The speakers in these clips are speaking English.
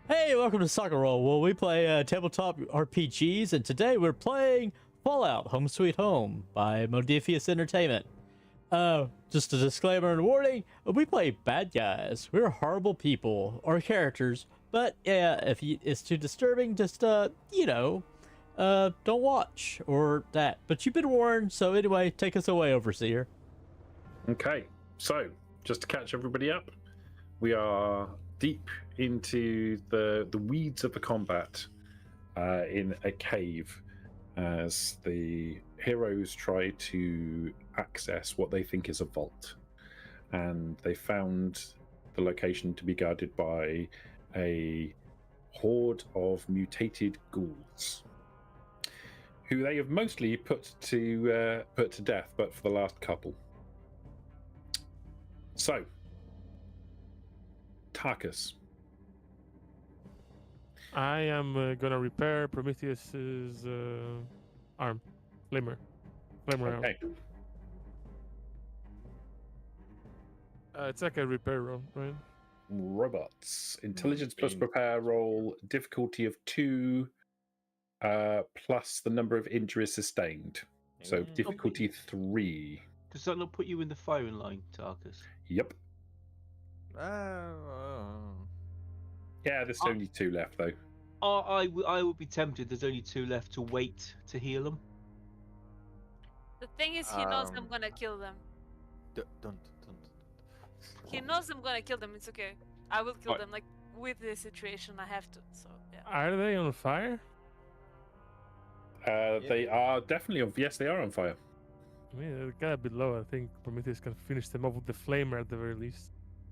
Hey, welcome to Saga Roll. Well, we play tabletop RPGs, and today we're playing Fallout: Home Sweet Home by Modifius Entertainment. Just a disclaimer and warning: we play bad guys. We're horrible people or characters. But yeah, if it's too disturbing, just don't watch or that. But you've been warned. So anyway, take us away, Overseer. Okay, so just to catch everybody up, we are deep into the weeds of the combat in a cave as the heroes try to access what they think is a vault, and they found the location to be guarded by a horde of mutated ghouls who they have mostly put to death, but for the last couple. So, Tarkus. I am gonna repair Prometheus's arm, flamer arm. Okay. It's like a repair roll, right? Robots. Intelligence plus repair roll, difficulty of 2, plus the number of injuries sustained. So difficulty 3. Does that not put you in the firing line, Tarkus? Yep. Yeah, there's only 2 left though. I would be tempted. There's only 2 left to wait to heal them. The thing is, he knows I'm gonna kill them. Don't. He knows I'm gonna kill them. It's okay. I will kill them. Like with this situation, I have to. So yeah. Are they on fire? They are definitely on. Yes, they are on fire. I mean, it got a bit low. I think Prometheus can finish them off with the flamer at the very least.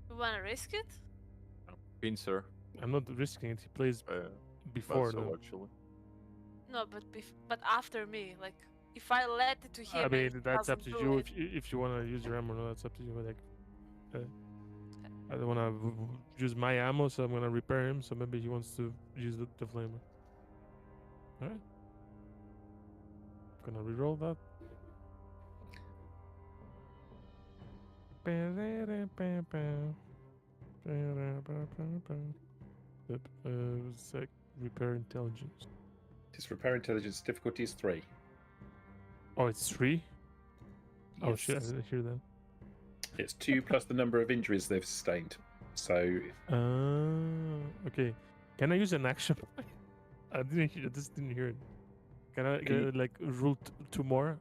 You wanna risk it? Pincer. I'm not risking it. He plays before so them. actually. No, but after me. Like if I let it to him. I mean, and that's up doesn't to do you. it. If you wanna use your ammo, no, that's up to you. But like, I don't wanna use my ammo, so I'm gonna repair him. So maybe he wants to use the flamer. All right. Gonna reroll that. It's like repair intelligence. This repair intelligence difficulty is 3. Oh, it's 3? Oh Yes. shit, I didn't hear that. It's 2 plus the number of injuries they've sustained. So Okay. Can I use an action point? I just didn't hear it. Can I like rule 2 more?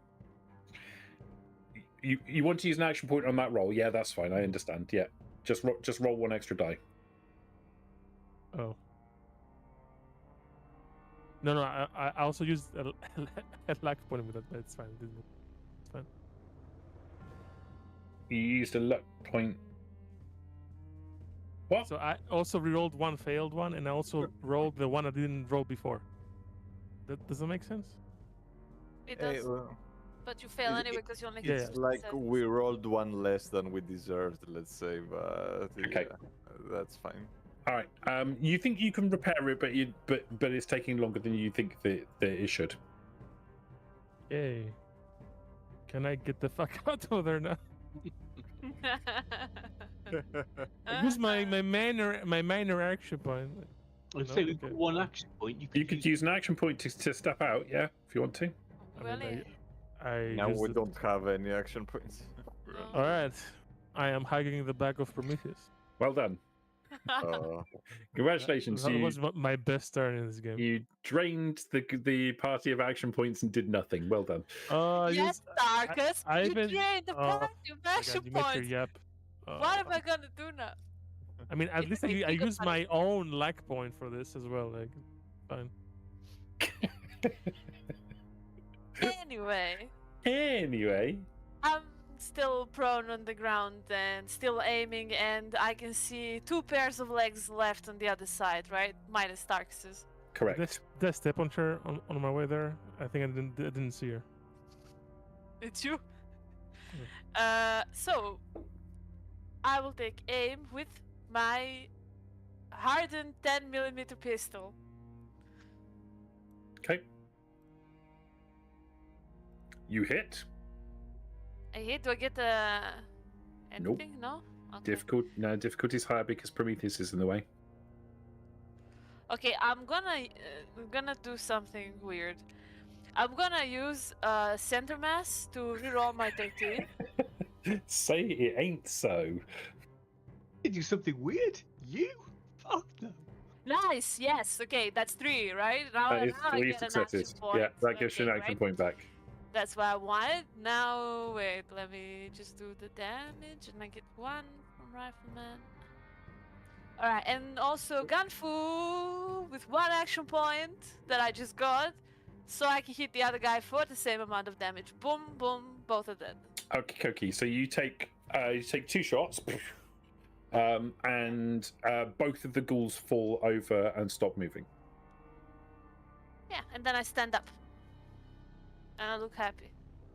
you want to use an action point on that roll? Yeah, that's fine. I understand. Yeah, just roll 1 extra die. Oh. No. I also used a luck point with that, but it's fine. It's fine. You used a luck point. What? So I also rerolled 1 failed one, and I also rolled the one I didn't roll before. Does that make sense? It does. But you fail anyway because you only Yeah, get It's like we rolled 1 less than we deserved, let's say, but Okay. yeah, that's fine. All right. You think you can repair it, but it's taking longer than you think that it should. Yay. Can I get the fuck out of there now? I use my minor action point. I'd No? say we've got Okay. 1 action point. You could use an action point to step out, yeah, if you want to. Really? I Now used we it. don't have any action points. All right. I am hugging the back of Prometheus. Well done. Congratulations. That You, was my best turn in this game. you drained the party of action points and did nothing. Well done. Yes, Darkus. I You even- drained the oh, party of my God, action you made your points. yap. What am I gonna do now? I mean, at It's least okay, I think used about my it. own luck point for this as well. Like, fine. Anyway, I'm still prone on the ground and still aiming, and I can see 2 pairs of legs left on the other side, right? Minus Tarkus's. Correct. Did I step on her on my way there? I think I didn't see her. It's you. So I will take aim with my hardened 10mm pistol. Okay. You hit. I hit. Do I get anything? No. Okay. Difficulty's higher because Prometheus is in the way. Okay, I'm gonna do something weird. I'm gonna use center mass to reroll my 13. Say it ain't so. You do something weird? You? Fuck no. Nice, yes. Okay, that's 3, right? Now, That is now I 3 get an action successes. point. Yeah, that gives you an Okay, action right? point back. That's what I wanted. Now, wait, let me just do the damage, and I get 1 from Rifleman. Alright, and also Gunfu with 1 action point that I just got, so I can hit the other guy for the same amount of damage. Boom, boom, both of them. Okay. So you take 2 shots, and both of the ghouls fall over and stop moving. Yeah, and then I stand up. And I look happy.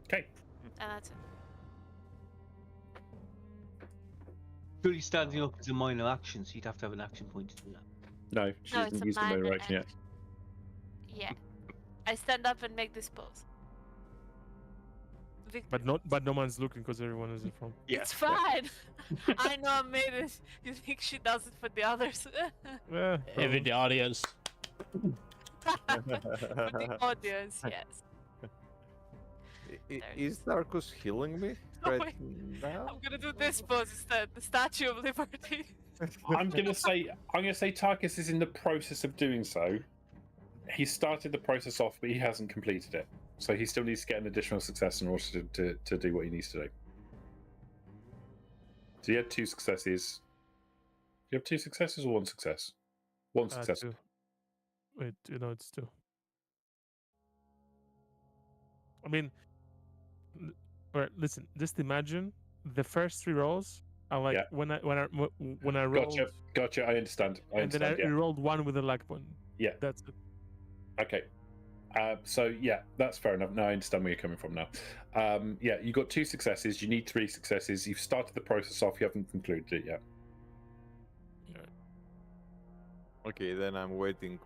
Okay. And that's it. Surely standing up is a minor action, so you'd have to have an action point to do that. No, she No, it's doesn't a use the minor minor action yet. Yeah. I stand up and make this pose. Victory. But no one's looking because everyone is in front. It's fine. I know I made it. You think she does it for the others? Yeah. Even the audience. For the audience, yes. Is Darkus healing me Oh, right wait. now? I'm gonna do this pose instead. The Statue of Liberty. I'm gonna say Tarkus is in the process of doing so. He started the process off, but he hasn't completed it. So he still needs to get an additional success in order to do what he needs to do. So you had 2 successes. Do you have 2 successes or 1 success? 1 success. 2. Wait, it's 2. I mean, alright, listen. Just imagine the first 3 rolls are like Yeah. when I rolled, Gotcha. I understand. and then I rolled 1 with a luck point. Yeah. That's it. Okay. So yeah, that's fair enough. Now I understand where you're coming from now. Yeah, you got 2 successes. You need 3 successes. You've started the process off. You haven't concluded it yet. Okay, then I'm waiting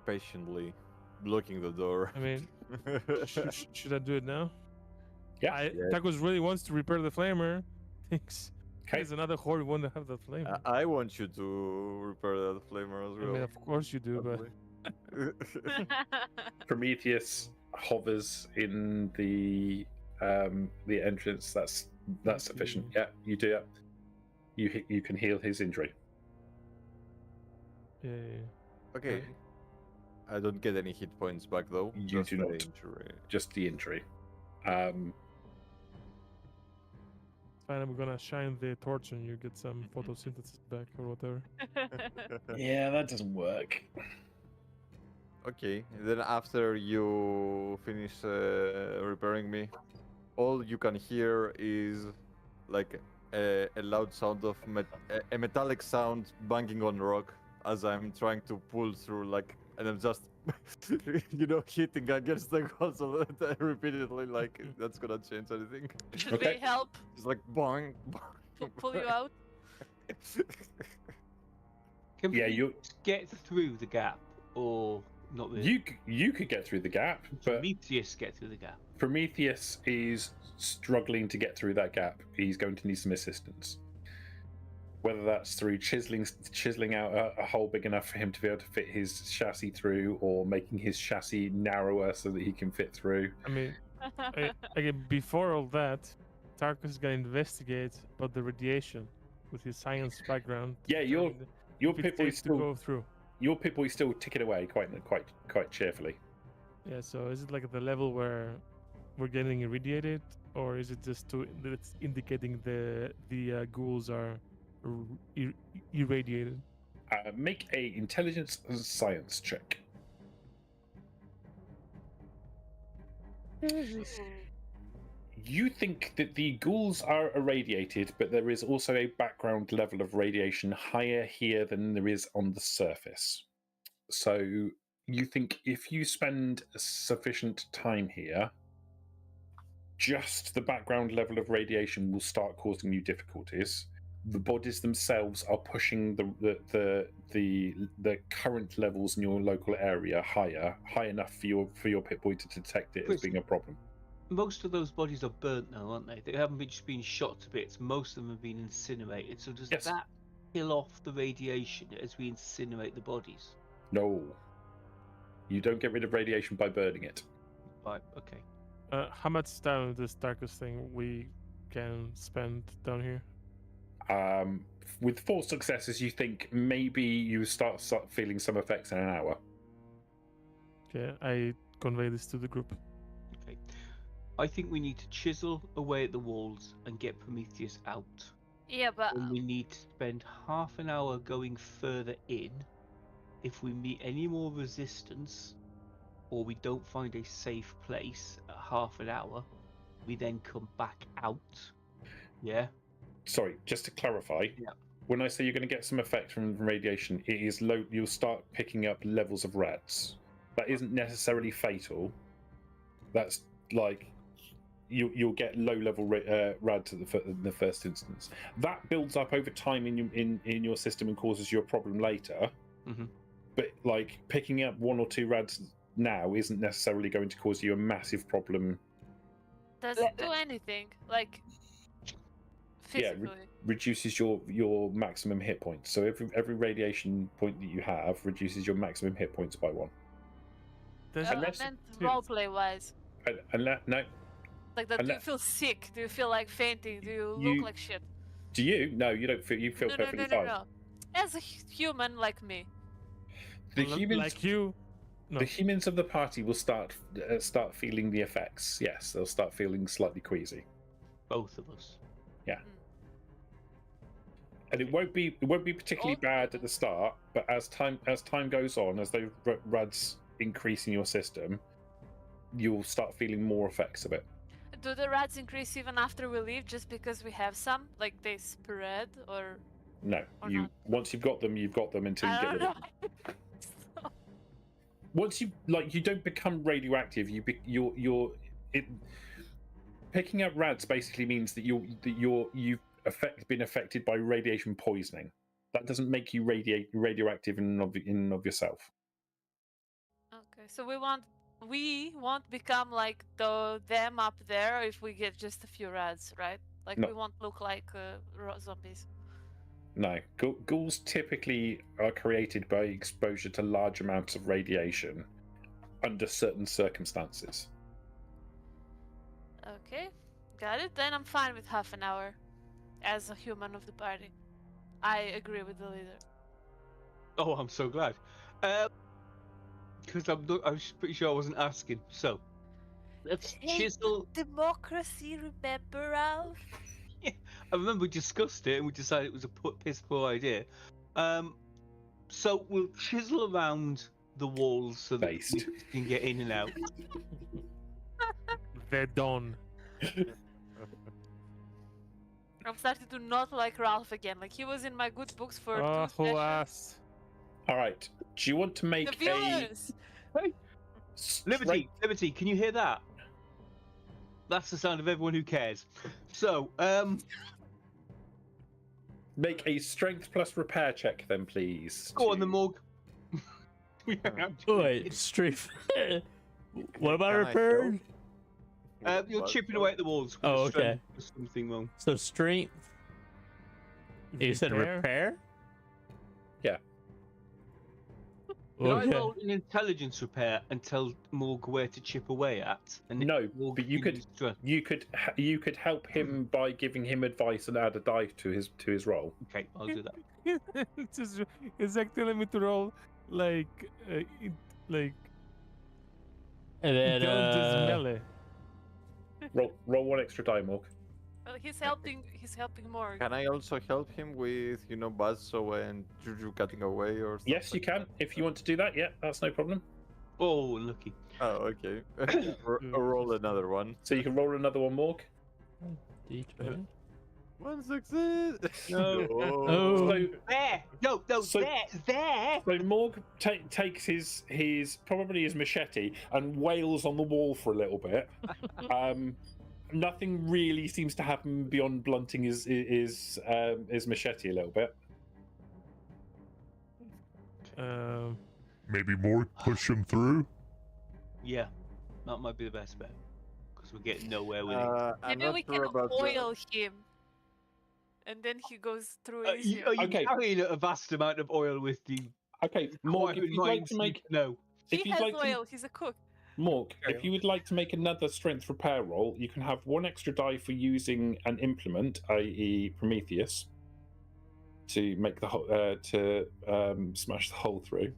patiently, blocking the door. I mean, should I do it now? Yeah. Tacos really wants to repair the flamer. Thinks Okay. there's another horde who want to have the flamer. I want you to repair that flamer as I well. mean, of course you do, but Prometheus hovers in the entrance. That's sufficient. Yeah, you do it. You can heal his injury. yeah. Okay. I don't get any hit points back though. You just do the not. injury. Just the injury. Fine, I'm gonna shine the torch and you get some photosynthesis back or whatever. Yeah, that doesn't work. Okay, then after you finish repairing me, all you can hear is like a loud sound of a metallic sound banging on rock as I'm trying to pull through, like, and I'm just, hitting against the console repeatedly, like that's gonna change anything. Should Okay. we help It's like boing, pull you out? Can Yeah, we you get through the gap, or not really? you could get through the gap, but Prometheus get through the gap. Prometheus is struggling to get through that gap. He's going to need some assistance. Whether that's through chiseling out a hole big enough for him to be able to fit his chassis through, or making his chassis narrower so that he can fit through. I mean, again, before all that, Tarkus is gonna investigate about the radiation with his science background. Yeah, your if it's Pip-Boy's safe to go through. your Pip-Boy's still ticking away quite cheerfully. Yeah, so is it like at the level where we're getting irradiated, or is it just that it's indicating the ghouls are irradiated? Make a intelligence and science check. You think that the ghouls are irradiated, but there is also a background level of radiation higher here than there is on the surface. So you think if you spend sufficient time here, just the background level of radiation will start causing you difficulties. The bodies themselves are pushing the current levels in your local area high enough for your Pip-Boy to detect it as being a problem. Most of those bodies are burnt now, aren't they? They haven't just been shot to bits. Most of them have been incinerated. So does Yes. that kill off the radiation as we incinerate the bodies? No. You don't get rid of radiation by burning it. Right. Okay. How much time of this darkest thing we can spend down here? With 4 successes, you think maybe you start feeling some effects in an hour. Okay, I convey this to the group. Okay. I think we need to chisel away at the walls and get Prometheus out. Yeah, but And we need to spend half an hour going further in. If we meet any more resistance, or we don't find a safe place at half an hour, we then come back out. Yeah. Sorry, just to clarify. Yeah. When I say you're going to get some effect from radiation, it is low. You'll start picking up levels of rats. That isn't necessarily fatal. That's like you'll get low-level rads in the first instance. That builds up over time in your system and causes you a problem later. Mhm. But like picking up 1 or 2 rads now isn't necessarily going to cause you a massive problem. does it do anything? Like physically? Reduces your maximum hit points. So every radiation point that you have reduces your maximum hit points by 1. Does I Unless- meant roleplay wise. No, Like that, do you Unless- feel sick? Do you feel like fainting? Do you You- look like shit? do you? No, you don't feel. You feel No, perfectly no, fine. no. As a human like me. The Well, humans, like you? No. the humans of the party will start feeling the effects. Yes, they'll start feeling slightly queasy, Both of us. and it won't be particularly bad at the start. But as time goes on, as those rads increase in your system, you'll start feeling more effects of it. Do the rats increase even after we leave just because we have some? Like they spread or No, Or you not. once you've got them until you I get don't rid know. of them. Once you don't become radioactive. Picking up rads basically means that you've been affected by radiation poisoning. That doesn't make you radioactive in and of yourself. Okay, so we won't become like them up there if we get just a few rats, right? Like No. we won't look like zombies. No, ghouls typically are created by exposure to large amounts of radiation under certain circumstances. Okay, got it. Then I'm fine with half an hour as a human of the party. I agree with the leader. Oh, I'm so glad. Because I was pretty sure I wasn't asking. So, let's Hey, chisel. Democracy, remember, Ralph? I remember we discussed it and we decided it was a piss poor idea. So we'll chisel around the walls so that Based. we can get in and out. Verdon. I'm starting to not like Ralph again. Like he was in my good books for Oh, 2 sessions. ass. All right. Do you want to The make a viewers! Liberty, can you hear that? That's the sound of everyone who cares. So, make a strength plus repair check then, please? go on the morgue. Wait, street. What about Can I repair? help? You're chipping away at the walls. with Oh, the strength. okay. There's something wrong. So strength. You said repair? Yeah. Can I Okay. roll an intelligence repair and tell Morg where to chip away at? And No, Morg but you can could- use strength. You could help him by giving him advice and add a die to his roll. Okay, I'll do that. It's like telling me to roll like And then intelligence melee. Roll 1 extra die, Morg. Well, he's helping more. Can I also help him with, Buzzsaw and Juju cutting away or something? Yes, you can. If you want to do that, yeah, that's no problem. Oh, unlucky. Oh, okay. Roll another one. So you can roll another one, Morg. D20. One success. No. Oh. So, There! No, So- there! so Morg takes his probably his machete and wails on the wall for a little bit. Nothing really seems to happen beyond blunting his machete a little bit. Maybe more push him through? Yeah, that might be the best bet. Because we're getting nowhere with it. I'm Maybe not we sure can about oil him. And then he goes through Are easier. you Okay. carrying a vast amount of oil with you? Okay, Morg, if you'd like to make no. He if you'd has like to, oil. He's a cook. Morg, Okay. if you would like to make another strength repair roll, you can have one extra die for using an implement, i.e., Prometheus, to make the hole smash the hole through.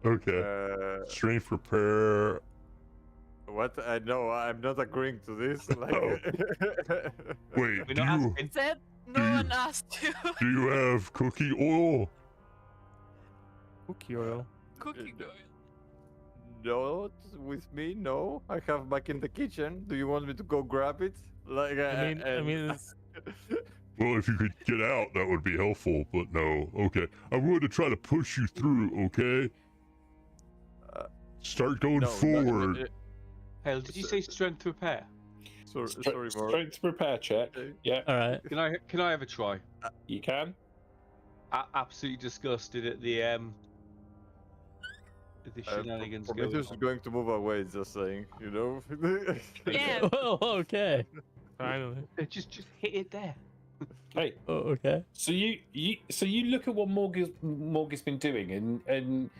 Okay. Strength repair. What? No, I'm not agreeing to this. Like, Oh. Wait, We're do not you asking. Said no Do you- one asked you. do you have cooking oil? Cookie oil. Cooking oil. not with me. No, I have back in the kitchen. Do you want me to go grab it? Like, I mean, it's, Well, if you could get out, that would be helpful. But no. Okay, I'm going to try to push you through. Okay. Start going no, forward. Hell, did you say strength repair? Sorry, Mark. Strength repair check. Yeah, All right. Can I have a try? you can. Absolutely disgusted at the shenanigans going Prometheus is on. going to move away. Just saying, you know. Yeah. Oh, okay. finally. Just hit it there. Hey, Oh, okay. so you look at what Morg has been doing, and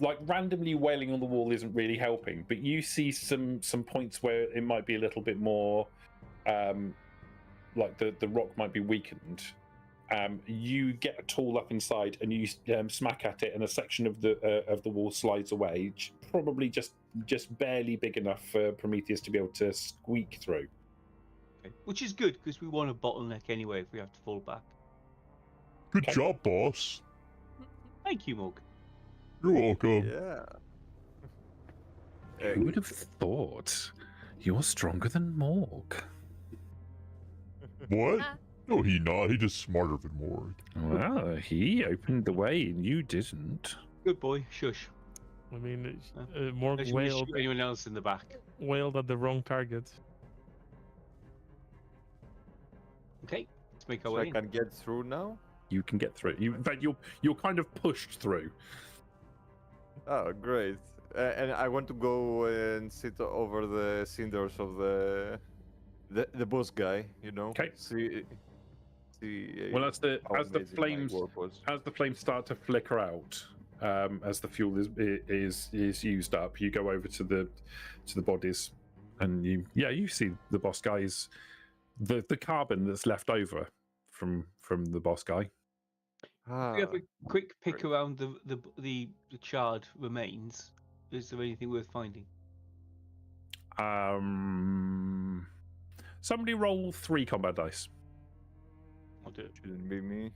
like randomly wailing on the wall isn't really helping, but you see some points where it might be a little bit more, like the rock might be weakened. You get a tool up inside and you smack at it, and a section of the wall slides away, probably just barely big enough for Prometheus to be able to squeak through. Okay. Which is good because we want a bottleneck anyway if we have to fall back. Good Okay. job, boss. Thank you, Morg. You're welcome. Yeah. Who would have thought you're stronger than Morg? What? Ah. No, he not. He just smarter than Morg. Well, he opened the way and you didn't. Good boy. Shush. I mean, Unless Morg you wanna wailed, shoot anyone else in the back. wailed at the wrong target. Okay. Let's make our So way I in. can get through now. You can get through. In fact, you're kind of pushed through. Oh, great. And I want to go and sit over the cinders of the boss guy. You know. Okay. See. Well, as the how as the amazing my flames work was. as the flames start to flicker out, as the fuel is used up, you go over to the bodies, and you see the boss guy's the carbon that's left over from the boss guy. We have a quick pick great. around the charred remains. Is there anything worth finding? Somebody roll 3 combat dice. I'll do it. Shouldn't be me.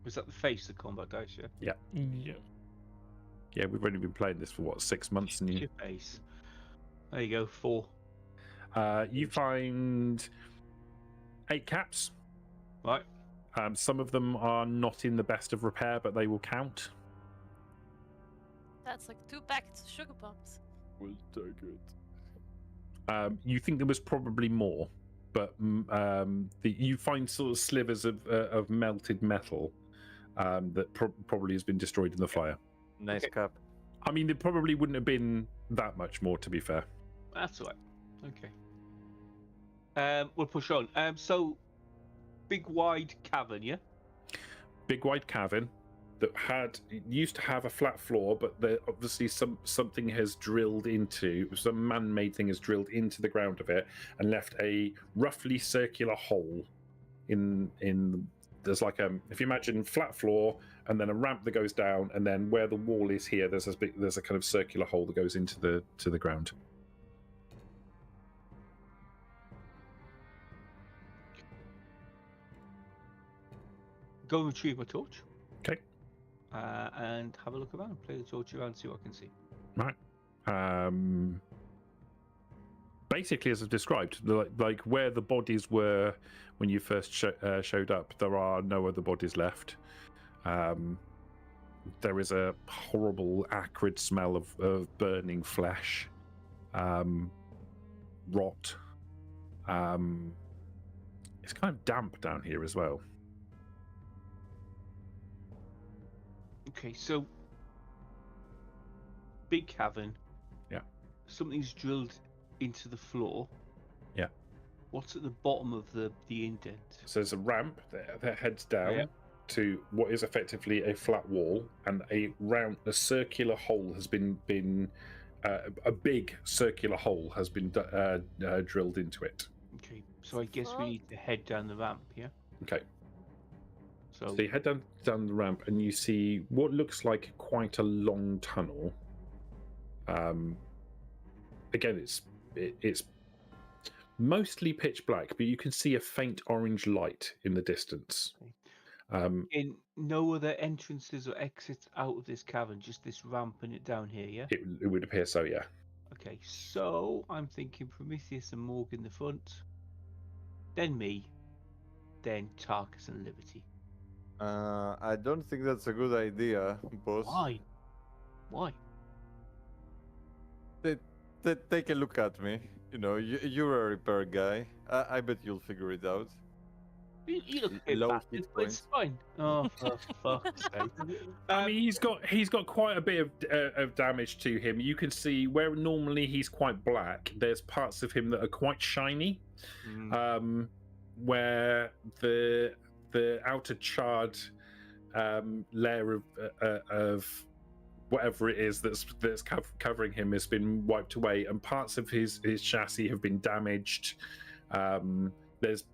Was that the face of combat dice? Yeah. Yeah. Yeah, we've only been playing this for what, 6 months, and Your face. There you go. 4. you find 8 caps. Right. Some of them are not in the best of repair, but they will count. That's like 2 packets of sugar bombs. We'll take it. You think there was probably more, but you find sort of slivers of melted metal that probably has been destroyed in the fire. Nice Okay. cap. I mean, there probably wouldn't have been that much more, to be fair. That's all right. Okay. We'll push on. So, big wide cavern, yeah? Big wide cavern that used to have a flat floor, but obviously something has drilled into, some man-made thing has drilled into the ground of it and left a roughly circular hole in there's like if you imagine flat floor and then a ramp that goes down, and then where the wall is here, there's a kind of circular hole that goes into the ground. Go and retrieve my torch. Okay. And have a look around. Play the torch around, see what I can see. Basically, as I've described, like where the bodies were when you first showed up, there are no other bodies left. There is a horrible, acrid smell of burning flesh, rot. It's kind of damp down here as well. Okay, so big cavern. Yeah. Something's drilled into the floor. Yeah. What's at the bottom of the indent? So there's a ramp that heads down Yeah. to what is effectively a flat wall, and a circular hole has been a big circular hole has been drilled into it. Okay, so I guess we need to head down the ramp, yeah? Okay. So So you head down the ramp, and you see what looks like quite a long tunnel. Again, it's mostly pitch black, but you can see a faint orange light in the distance. in no other entrances or exits out of this cavern, just this ramp and it down here, yeah? It would appear so, yeah. Okay, so I'm thinking Prometheus and Morg in the front, then me, then Tarkus and Liberty. I don't think that's a good idea, boss. Why? Why? Take a look at me. You know, you're a repair guy. I bet you'll figure it out. You look a bit Low battered, hit but it's fine. Oh, for fuck's sake. I mean, he's got quite a bit of damage to him. You can see where normally he's quite black. There's parts of him that are quite shiny, where the outer charred layer of whatever it is that's covering him has been wiped away, and parts of his chassis have been damaged. There's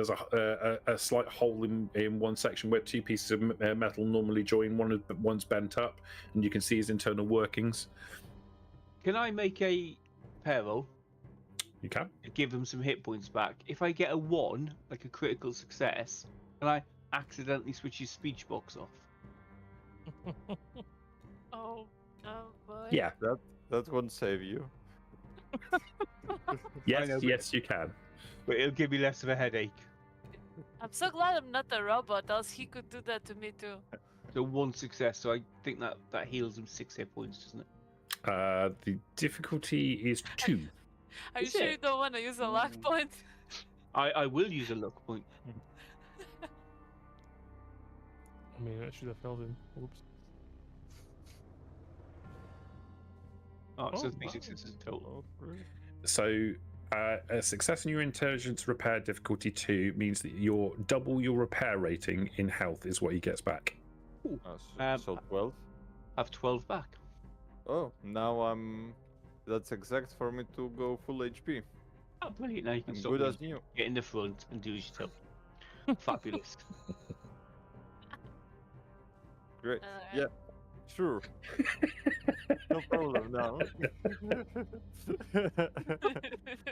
a slight hole in one section where two pieces of metal normally join. One's bent up, and you can see his internal workings. Can I make a peril? You can. Give them some hit points back. If I get a 1, like a critical success, and I accidentally switch his speech box off. Oh boy. Yeah. That won't save you. Yes, know, yes, you can. But it'll give me less of a headache. I'm so glad I'm not a robot, else he could do that to me too. So 1 success, so I think that heals him 6 hit points, doesn't it? The difficulty is 2. Are you Is sure it? you don't want to use a luck point? I will use a luck point. I mean, I should have held him. Oops. Oh, so Oh, 3 wow. successes total. So a success in your intelligence repair difficulty 2 means that double your repair rating in health is what he gets back. Ooh. So 12. I have 12 back. Oh, now that's exact for me to go full HP. Oh, brilliant. Now you can I'm stop good me, as new. get in the front and do as you tell. Fabulous. Great. Alright. Yeah, sure. No problem now.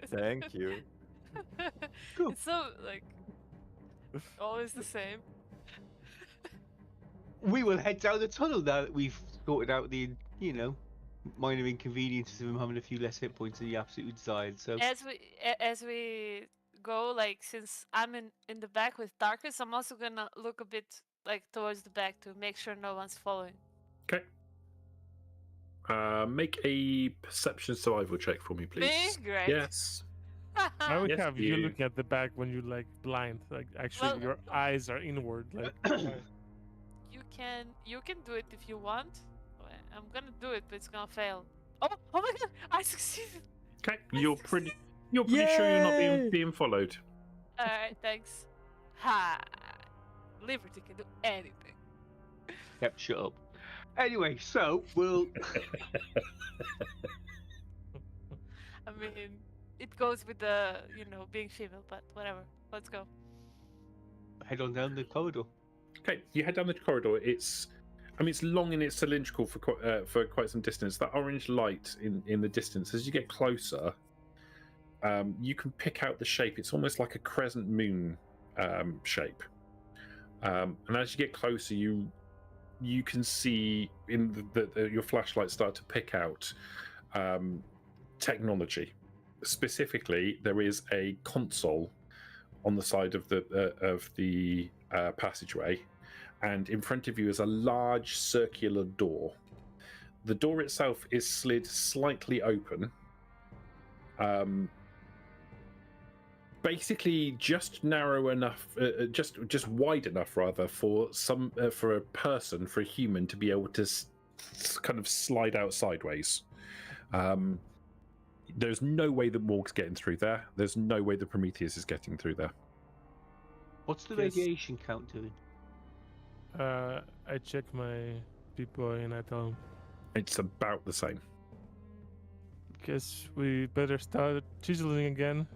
Thank you. Cool. It's so like always the same. We will head down the tunnel now that we've sorted out the, minor inconveniences of him having a few less hit points than he absolutely desired. So As we go, like since I'm in the back with Darkus, I'm also gonna look a bit like towards the back to make sure no one's following. Okay. Make a perception survival check for me, please. Me? Great. Yes. I would Yes, have you you- looking at the back when you like blind. Like actually, Well- your eyes are inward. Like You can do it if you want. I'm gonna do it, but it's gonna fail. Oh my god! I succeeded. Okay. You're pretty sure you're not Yay! being followed. All right, thanks. Ha! Liberty can do anything. Yep, shut up. Anyway, so we'll I mean, it goes with the being female, but whatever. Let's go. head on down the corridor. Okay, you head down the corridor. It's long and it's cylindrical for quite some distance. That orange light in the distance, as you get closer, you can pick out the shape. It's almost like a crescent moon shape. And as you get closer, you can see in your flashlight start to pick out technology. Specifically, there is a console on the side of the passageway, and in front of you is a large circular door. The door itself is slid slightly open, basically just narrow enough, just wide enough rather for a human to be able to kind of slide out sideways. There's no way that Morg's getting through there. There's no way that Prometheus is getting through there. What's the Yes. radiation count doing? I check my people and I tell him, It's about the same. guess we better start chiseling again.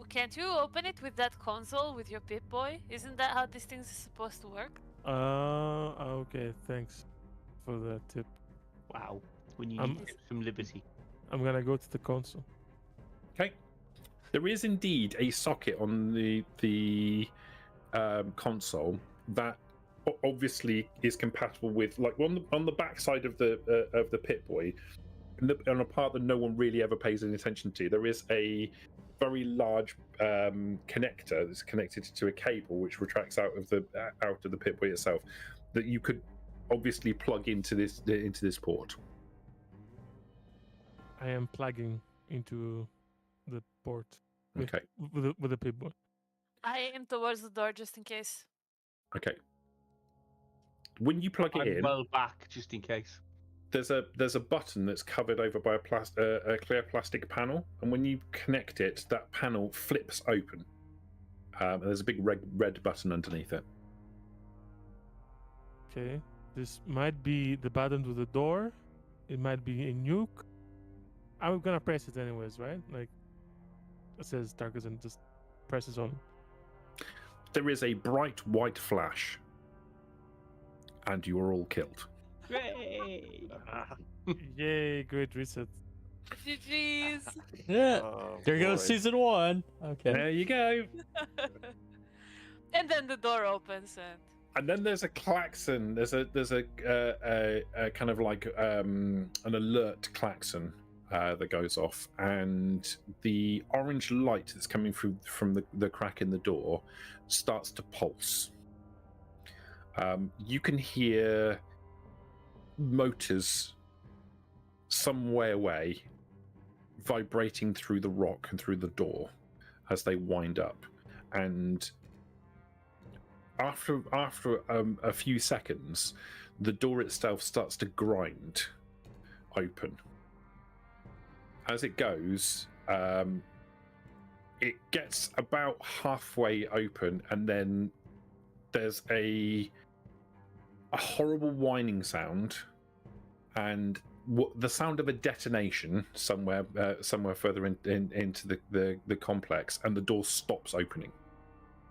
Can't you open it with that console with your Pip-Boy? Isn't that how these things are supposed to work? Okay, thanks for that tip. Wow. When you Um, need tips from Liberty. I'm gonna go to the console. Okay. There is indeed a socket on the console that obviously is compatible with, like, on the back side of the Pip-Boy, on a part that no one really ever pays any attention to. There is a very large connector that's connected to a cable which retracts out of the Pip-Boy itself, that you could obviously plug into this port. I am plugging into the port with, Okay. with the Pip-Boy. I aim towards the door just in case. Okay. When you plug it I'm in, well back just in case. there's a button that's covered over by a clear plastic panel, and when you connect it, that panel flips open. And there's a big red button underneath it. Okay, this might be the button to the door. It might be a nuke. I'm gonna press it anyways, right? Like it says targets and just presses on. There is a bright white flash, and you are all killed. Yay! Yay! Great reset. GG's. Yeah. There goes boy. season 1. Okay. There you go. And then the door opens And then there's a klaxon. There's a kind of like an alert klaxon that goes off, and the orange light that's coming through from the crack in the door starts to pulse. You can hear motors some way away vibrating through the rock and through the door as they wind up, and after a few seconds, the door itself starts to grind open. As it goes, it gets about halfway open, and then there's a horrible whining sound, and the sound of a detonation somewhere further into the complex, and the door stops opening.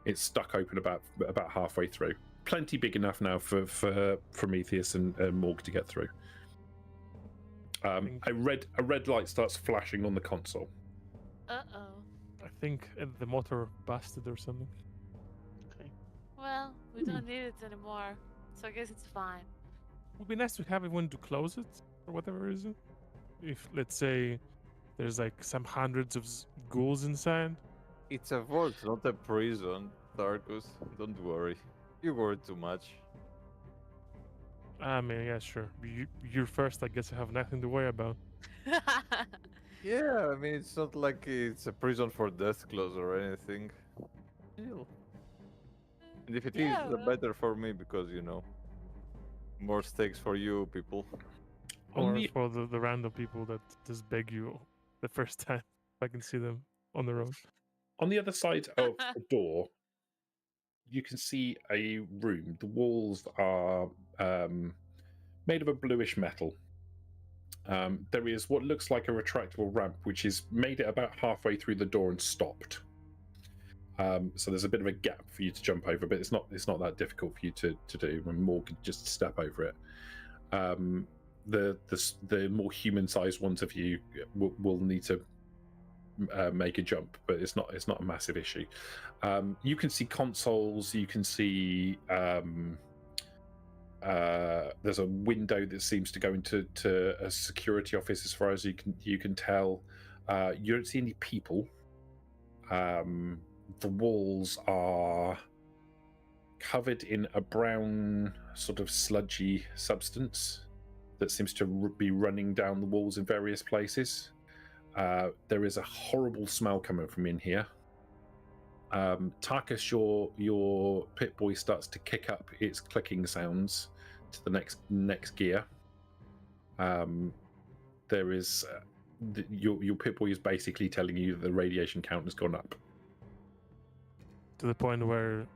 It's stuck open about halfway through. Plenty big enough now for Prometheus and Morg to get through. A red light starts flashing on the console. Uh-oh. I think the motor busted or something. Okay. Well, we don't need it anymore, so I guess it's fine. It would be nice to have everyone to close it for whatever reason. If, let's say, there's like some hundreds of ghouls inside. It's a vault, not a prison, Darkus. Don't worry. You worry too much. I mean, yeah, sure. You're first, I guess I have nothing to worry about. Yeah, I mean, it's not like it's a prison for death clause or anything. Still. And if it is, Yeah, the well. better for me because, you know, more stakes for you people. Or for the random people that just beg you the first time. I can see them on the road. On the other side of the door, you can see a room. The walls are made of a bluish metal. There is what looks like a retractable ramp, which is made it about halfway through the door and stopped. So there's a bit of a gap for you to jump over, but it's not that difficult for you to do. And Morg could just step over it. The more human-sized ones of you will need to make a jump, but it's not a massive issue. You can see consoles. You can see there's a window that seems to go into a security office, as far as you can tell. You don't see any people. The walls are covered in a brown, sort of sludgy substance that seems to be running down the walls in various places. There is a horrible smell coming from in here. Tarkus, your Pip-Boy starts to kick up its clicking sounds to the next gear. There is your Pip-Boy is basically telling you that the radiation count has gone up. To the point where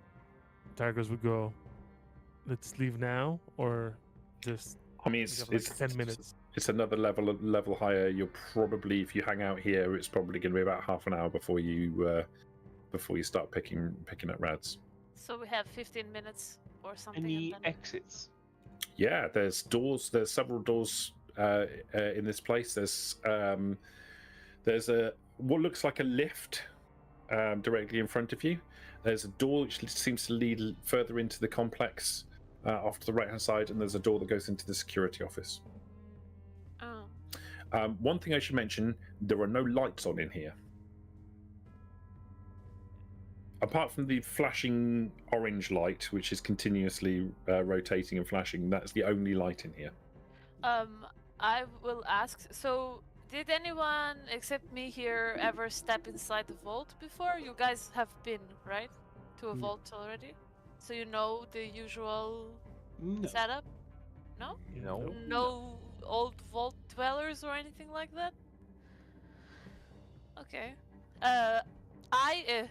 Targus would go, let's leave now, or just I mean, we it's have like it's 10 minutes? It's another level higher. You're probably, if you hang out here, it's probably going to be about half an hour before you start picking up rads. So we have 15 minutes or something. Any and then... exits? Yeah, there's doors. There's several doors in this place. There's a what looks like a lift directly in front of you. There's a door which seems to lead further into the complex off to the right hand side, and there's a door that goes into the security office. Oh. One thing I should mention: there are no lights on in here. Apart from the flashing orange light, which is continuously rotating and flashing, that's the only light in here. I will ask. So, did anyone except me here ever step inside the vault before? You guys have been, right, to a vault already, so you know the usual setup. No. No. No old vault dwellers or anything like that. Okay.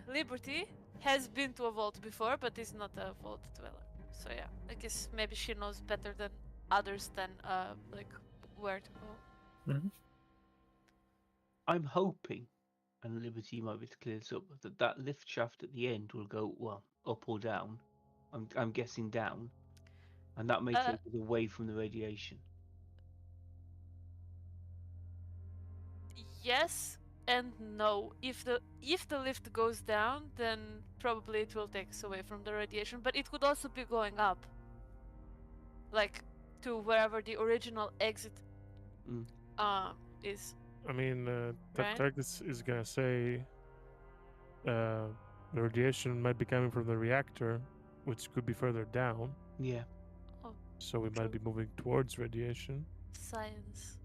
Liberty has been to a vault before, but is not a vault dweller. So yeah, I guess maybe she knows better than others than like where to go. Mm-hmm. I'm hoping, and Liberty might be to clear this up, that lift shaft at the end will go up or down. I'm guessing down, and that may take us away from the radiation. Yes and no. If the lift goes down, then probably it will take us away from the radiation, but it could also be going up, like to wherever the original exit is. I mean, Right? Targus is gonna say the radiation might be coming from the reactor, which could be further down. Yeah. So we might be moving towards radiation. Science.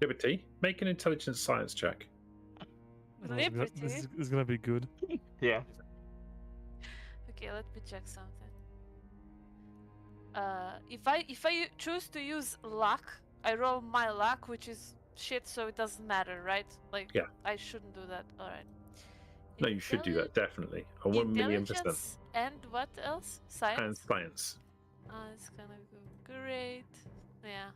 Liberty, make an intelligence science check. Liberty. This is gonna be good. Yeah. Okay, let me check something. If I choose to use luck, I roll my luck, which is shit, so it doesn't matter, right? Like, Yeah. I shouldn't do that. All right. No, you should do that, definitely. 1,000,000%. Intelligence and what else? Science. And science. It's gonna go great. Yeah.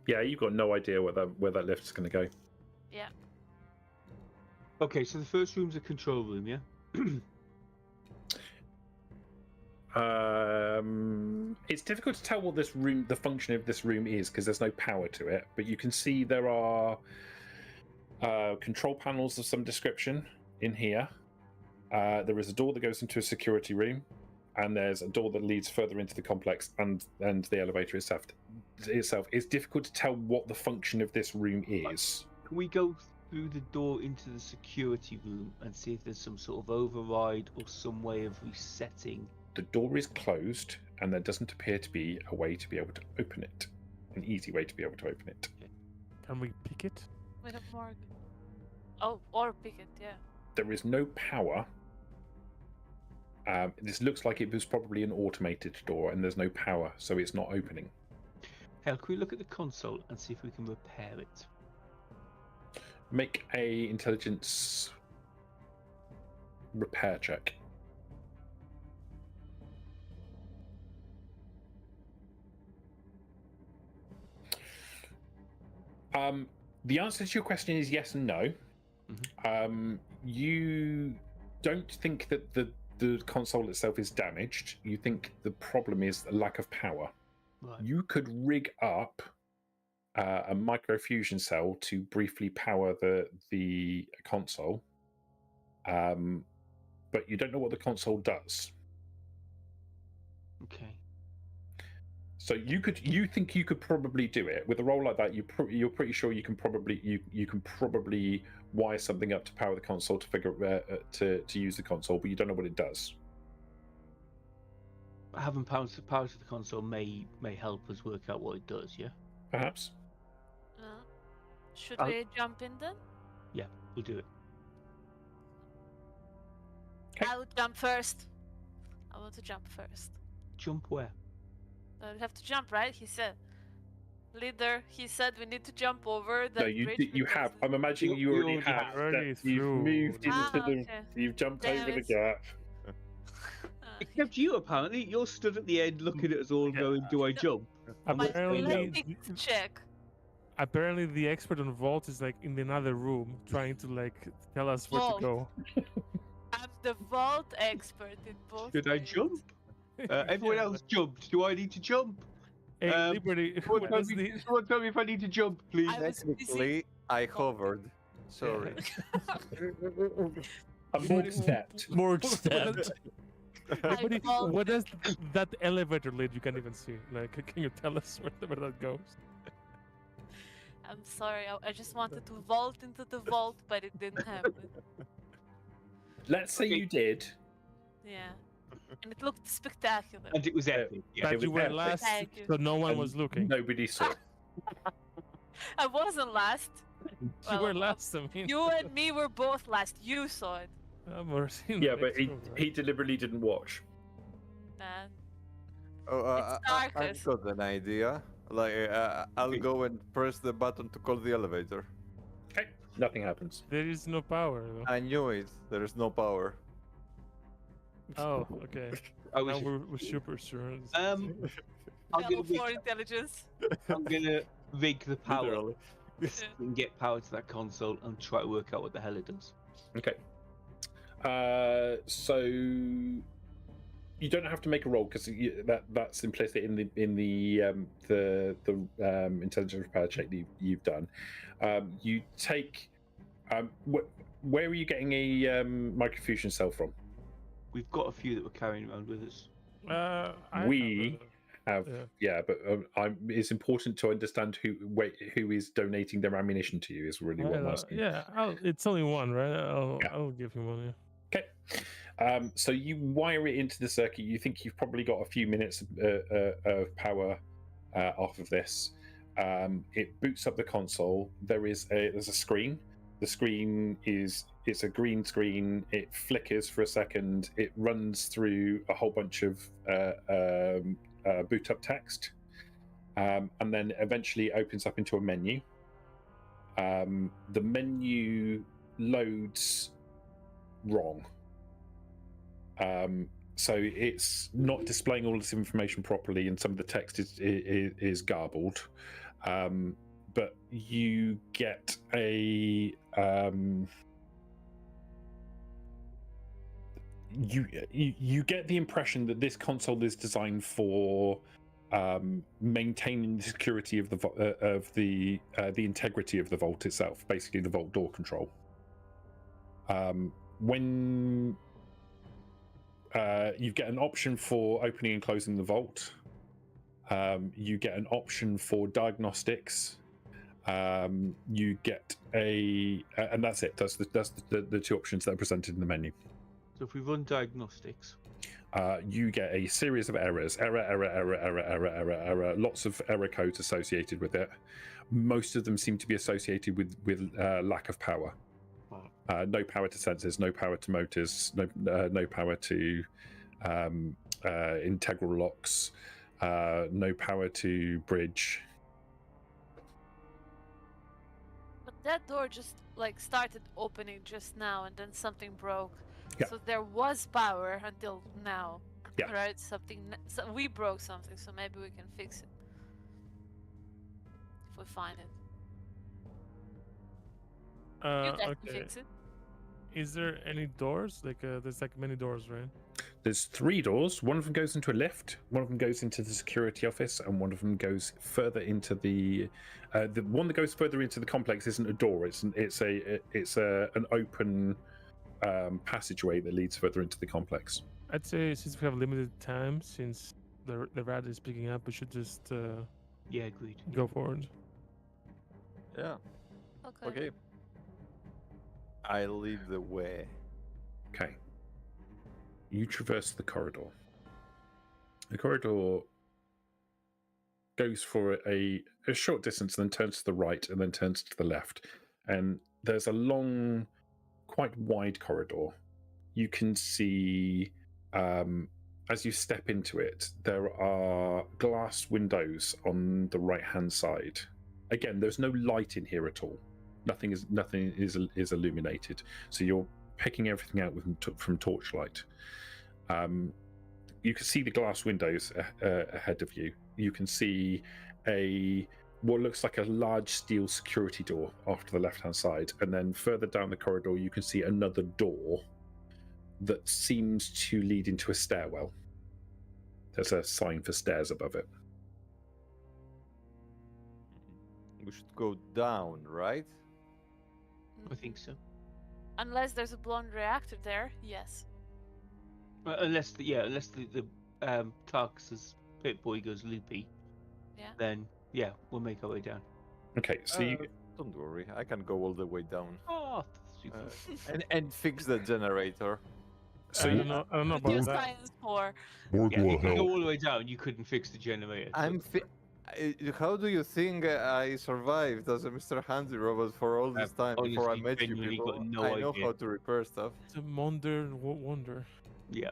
Yeah, you've got no idea where that lift's going to go. Yeah. Okay, so the first room's a control room, yeah? It's difficult to tell what the function of this room is, because there's no power to it. But you can see there are control panels of some description in here. There is a door that goes into a security room, and there's a door that leads further into the complex, and the elevator itself. It's difficult to tell what the function of this room is. Can we go through the door into the security room and see if there's some sort of override or some way of resetting? The door is closed, and there doesn't appear to be a way to be able to open it. An easy way to be able to open it. Can we pick it? We have Morgan. Oh, or pick it, yeah. There is no power. This looks like it was probably an automated door, and there's no power, so it's not opening. Hell, can we look at the console and see if we can repair it? Make a intelligence repair check. The answer to your question is yes and no. Mm-hmm. You don't think that the console itself is damaged. You think the problem is the lack of power. Right. You could rig up a microfusion cell to briefly power the console, but you don't know what the console does. Okay. So you think you could probably do it with a roll like that. You're pretty sure you can probably wire something up to power the console to figure to use the console, but you don't know what it does. Having power to the console may help us work out what it does. Yeah. Perhaps. Should we jump in then? Yeah, we'll do it. Okay. I would jump first. I want to jump first. Jump where? We have to jump, right? He said. Leader, he said we need to jump over the No, you bridge. you have. I'm imagining you already have. already That you've through. moved into Ah, the. okay. You've jumped Damn over the it. gap. Except you, apparently. You're stood at the end looking at us all going, do I jump? My Apparently, athletics check. apparently the expert on vault is like in another room trying to like tell us where Vault. to go. I'm the vault expert in both. Should I ways. jump? Everyone Yeah, else jumped. Do I need to jump? Hey, Um, Liberty, Someone what tell does me, the someone tell me if I need to jump, please. I was busy. Technically, I hovered. Sorry. A morgue stepped. Morgue stepped. Liberty, vaulted. what does that elevator lead? You can't even see. Like, can you tell us where that goes? I'm sorry. I just wanted to vault into the vault, but it didn't happen. Let's say Okay. you did. Yeah. And it looked spectacular. And it was epic. Yeah. But it you was were epic. last, Thank you. so no one And was looking. Nobody saw. I wasn't last. You Well, were last. I mean, You and me were both last. You saw it. I've never seen Yeah, the but next room, right? he deliberately didn't watch. Nah. Oh, It's I've darkest. got an idea. Like, I'll Okay. go and press the button to call the elevator. Okay, nothing happens. There is no power. Though. I knew it. There is no power. Oh, okay. I Now was. we're super sure. I'm Level gonna, 4 intelligence. I'm gonna rig the power Literally. and get power to that console and try to work out what the hell it does. Okay. So you don't have to make a roll because that's implicit in the intelligence repair check that you've done. You take. Where are you getting a microfusion cell from? We've got a few that we're carrying around with us. We have, yeah. but it's important to understand who is donating their ammunition to you. Is really what I'm asking. Yeah, it's only one, right? Yeah. I'll give him one. Yeah. Okay. So you wire it into the circuit. You think you've probably got a few minutes of power off of this. It boots up the console. There's a screen. The screen it's a green screen. It flickers for a second. It runs through a whole bunch of boot up text, and then eventually opens up into a menu. The menu loads wrong. So it's not displaying all this information properly, and some of the text is garbled. But you get a you get the impression that this console is designed for maintaining the security of the integrity of the vault itself, basically the vault door control. When you get an option for opening and closing the vault, you get an option for diagnostics. You get and that's it. That's the two options that are presented in the menu. So if we run diagnostics, You get a series of errors. Error. Lots of error codes associated with it. Most of them seem to be associated with lack of power. No power to sensors, no power to motors, no power to integral locks, no power to bridge. But that door just like started opening just now, and then something broke. Yeah. So there was power until now. Yeah. Right. So we broke something, so maybe we can fix it if we find it. You guys can Okay. fix it. Is there any doors? Like, there's like many doors, right? There's 3 doors. One of them goes into a lift. One of them goes into the security office, and one of them goes further into the one that goes further into the complex isn't a door. It's an open passageway that leads further into the complex. I'd say since we have limited time, since the rat is picking up, we should just yeah, agreed. go forward. Yeah. Okay. Okay. I lead the way. Okay. You traverse the corridor. The corridor goes for a short distance, then turns to the right, and then turns to the left. And there's a long, quite wide corridor. You can see, as you step into it, there are glass windows on the right-hand side. Again, there's no light in here at all. Nothing is illuminated. So you're picking everything out from torchlight. you can see the glass windows ahead of you. You can see what looks like a large steel security door off to the left-hand side, and then further down the corridor you can see another door that seems to lead into a stairwell. There's a sign for stairs above it. We should go down, right? I think so. Unless there's a blown reactor there, yes. Unless the Tarkus's pit boy goes loopy. Yeah. Then yeah, we'll make our way down. Okay, so Don't worry, I can go all the way down Oh, super. and fix the generator. So I don't know. I don't know about Use that. science for. Morg Yeah, will if you go help. all the way down, you couldn't fix the generator. How do you think I survived as a Mr. Handy robot for all this time before I honestly, met you genuinely people? got no I know idea. how to repair stuff. It's a wonder. Yeah.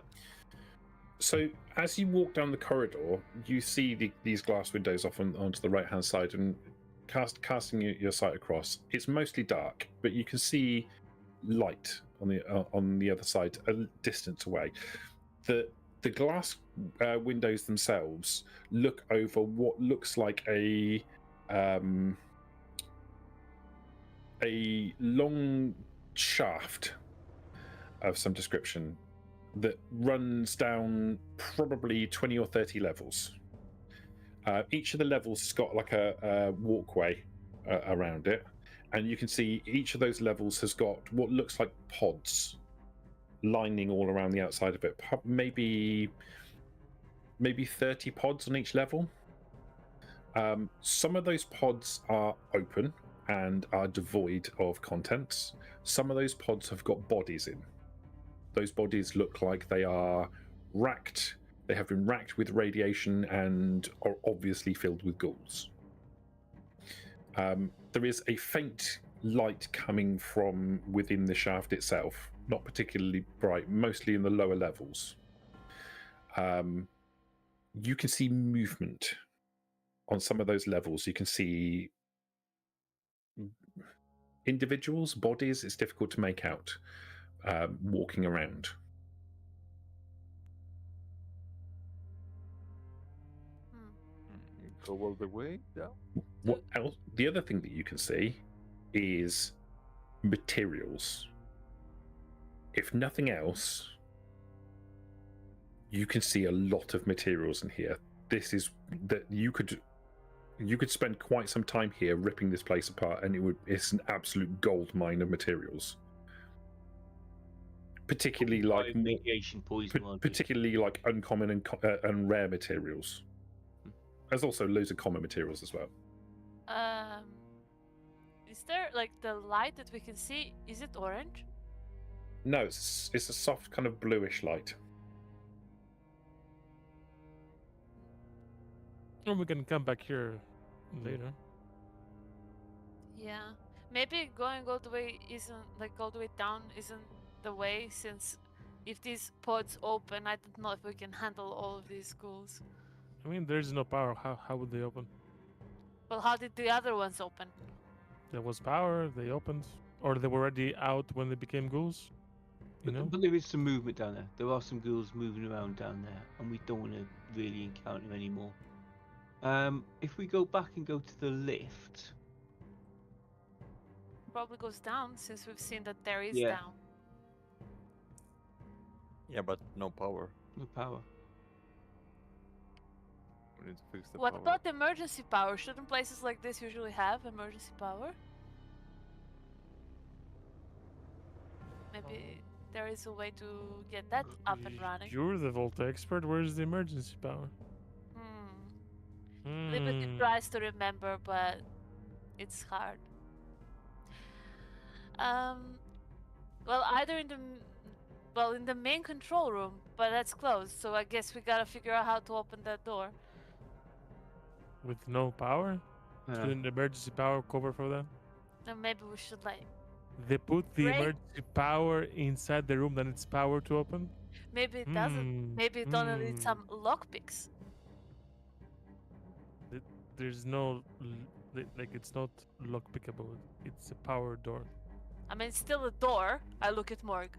So as you walk down the corridor, you see these glass windows off onto the right-hand side, and casting your sight across, it's mostly dark, but you can see light on the other side, a distance away. The glass windows themselves look over what looks like a long shaft of some description that runs down probably 20 or 30 levels. Each of the levels has got like a walkway around it, and you can see each of those levels has got what looks like pods lining all around the outside of it. Maybe 30 pods on each level. Some of those pods are open and are devoid of contents. Some of those pods have got bodies in. Those bodies look like they are racked. They have been racked with radiation and are obviously filled with ghouls. There is a faint light coming from within the shaft itself, not particularly bright, mostly in the lower levels. You can see movement on some of those levels. You can see individuals, bodies. It's difficult to make out walking around. Go all the way down. What else? The other thing that you can see is materials. If nothing else, you can see a lot of materials in here. This is that you could spend quite some time here ripping this place apart, and it's an absolute gold mine of materials. Particularly like radiation poison. particularly like uncommon and rare materials. There's also loads of common materials as well. Is there like the light that we can see? Is it orange? No, it's a soft kind of bluish light. Or we can come back here later. Yeah. Maybe going all the way all the way down isn't the way, since if these pods open, I don't know if we can handle all of these ghouls. I mean, there's no power. How would they open? Well, how did the other ones open? There was power. They opened, or they were already out when they became ghouls. You know. But there is some movement down there. There are some ghouls moving around down there, and we don't want to really encounter them anymore. If we go back and go to the lift, Probably goes down, since we've seen that there is Yeah. down. Yeah, but no power. no power. We need to fix the What power. about emergency power? Shouldn't places like this usually have emergency power? Maybe there is a way to get that up and running. You're the Volta expert. Where's the emergency power? Liberty tries to remember, but it's hard. Well, either in the main control room, but that's closed. So I guess we gotta figure out how to open that door. With no power? Shouldn't the emergency power cover for that? Then maybe we should They put the Break- emergency power inside the room, then it's power to open? maybe it doesn't. Maybe it only needs some lockpicks. There's no, it's not lockpickable. It's a power door. I mean, it's still a door. I look at Morg.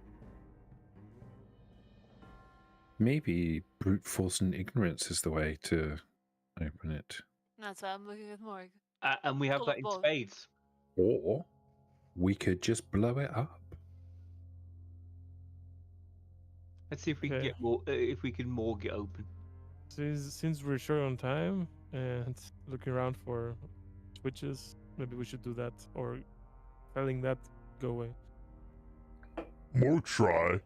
Maybe brute force and ignorance is the way to open it. That's why I'm looking at Morg. And we have Full that of in balls. spades. Or we could just blow it up. Let's see if we can Okay. get more. If we can more get open. Since we're short on time and looking around for switches, maybe we should do that, or failing that, go away. More try.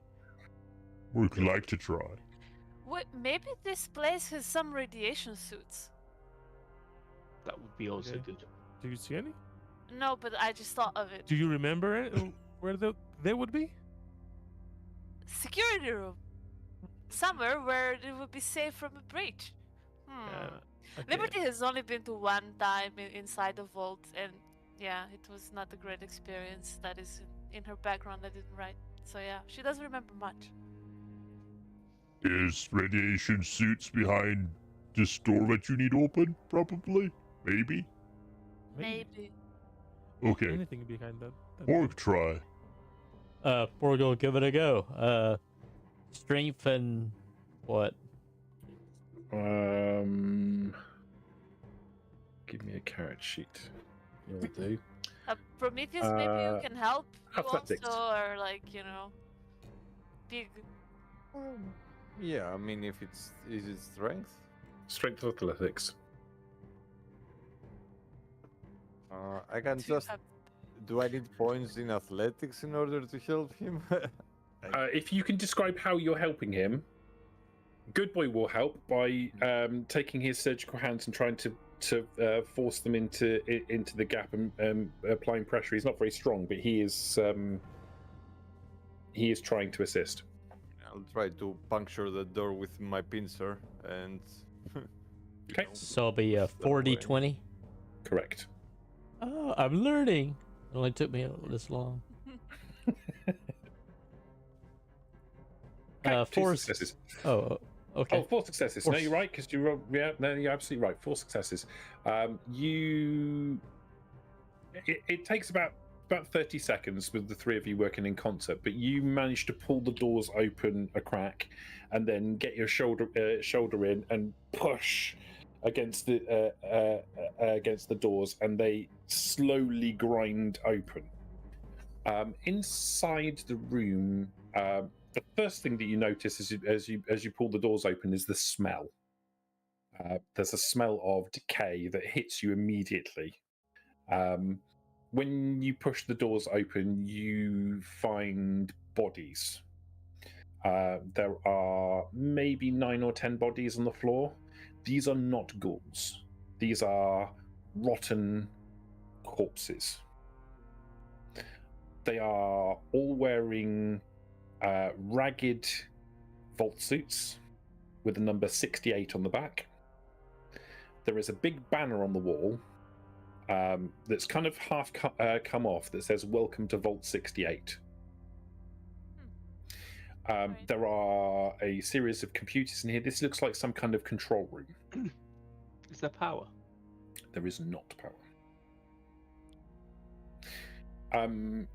Would like to try. Wait, maybe this place has some radiation suits. That would be also Okay. good. Do you see any? No, but I just thought of it. Do you remember it, where they would be? Security room. Somewhere where it would be safe from a breach. Okay. Liberty has only been to one time inside the vault, and yeah, it was not a great experience. That is in her background. I didn't write, so yeah, she doesn't remember much. Is radiation suits behind this door that you need open? Probably. Maybe. Maybe. Okay. Anything behind that. Morg try. We're gonna give it a go. Strength and what? Give me a carrot sheet. You'll do. Prometheus, maybe you can help. You athletics. also are like, big. Yeah, I mean, if is it strength? Strength athletics. I can to just. have- Do I need points in athletics in order to help him? If you can describe how you're helping him, Good Boy will help by taking his surgical hands and trying to force them into the gap and applying pressure. He's not very strong, but he is trying to assist. I'll try to puncture the door with my pincer and. Okay. So it'll be a 40-20. Correct. Oh, I'm learning. It only took me this long. Okay, 4 successes. Oh, okay. Oh, 4 successes. No, you're right, because you're you're absolutely right. 4 successes. It takes about 30 seconds with the three of you working in concert, but you manage to pull the doors open a crack, and then get your shoulder in and push against the doors, and they slowly grind open. Inside the room, the first thing that you notice as you pull the doors open is the smell. There's a smell of decay that hits you immediately. When you push the doors open, you find bodies. There are maybe 9 or 10 bodies on the floor. These are not ghouls. These are rotten corpses. They are all wearing ragged vault suits with the number 68 on the back. There is a big banner on the wall that's kind of half come off that says "Welcome to Vault 68." There are a series of computers in here. This looks like some kind of control room. Is there power? There is not power.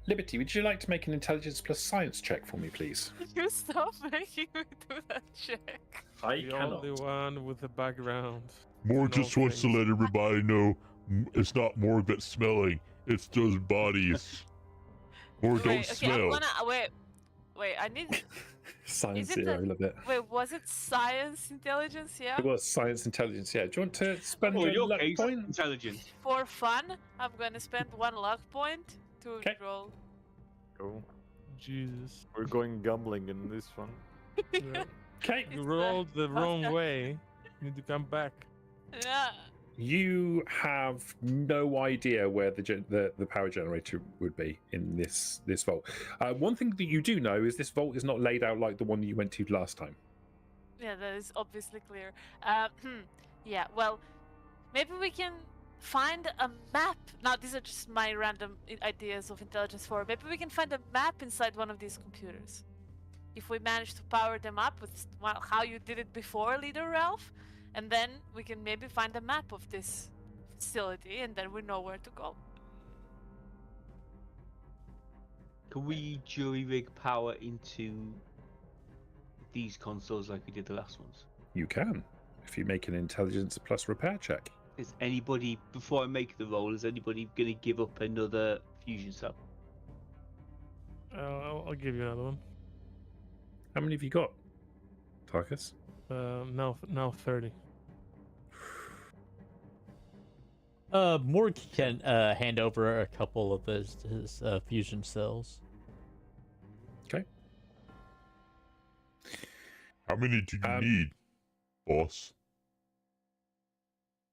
Liberty, would you like to make an intelligence plus science check for me, please? You stop making me do that check. I The only one with the background. Morg No just wants to thanks. let everybody know it's not Morg that's smelling. It's those bodies. Morg don't Okay, smell. wait, I need. Science Is it 0 a little bit. Wait, was it science intelligence? Yeah. It was science intelligence, yeah. Do you want to spend Oh, a your luck case, point? intelligent. For fun, I'm gonna spend 1 luck point to Okay. roll. Oh, Jesus. we're going gambling in this one. Yeah. Okay. You rolled the wrong way. You need to come back. Yeah. You have no idea where the power generator would be in this vault. One thing that you do know is this vault is not laid out like the one you went to last time. Yeah, that is obviously clear. Yeah, well, maybe we can find a map. Now, these are just my random ideas of intelligence 4. Maybe we can find a map inside one of these computers. If we manage to power them up with how you did it before, Leader Ralph, and then we can maybe find a map of this facility, and then we know where to go. Can we jury rig power into these consoles like we did the last ones? You can, if you make an intelligence plus repair check. Is anybody, before I make the roll, is anybody going to give up another fusion cell? I'll give you another one. How many have you got, Tarkus? Now 30. Morg can hand over a couple of his fusion cells. Okay. How many do you need, boss?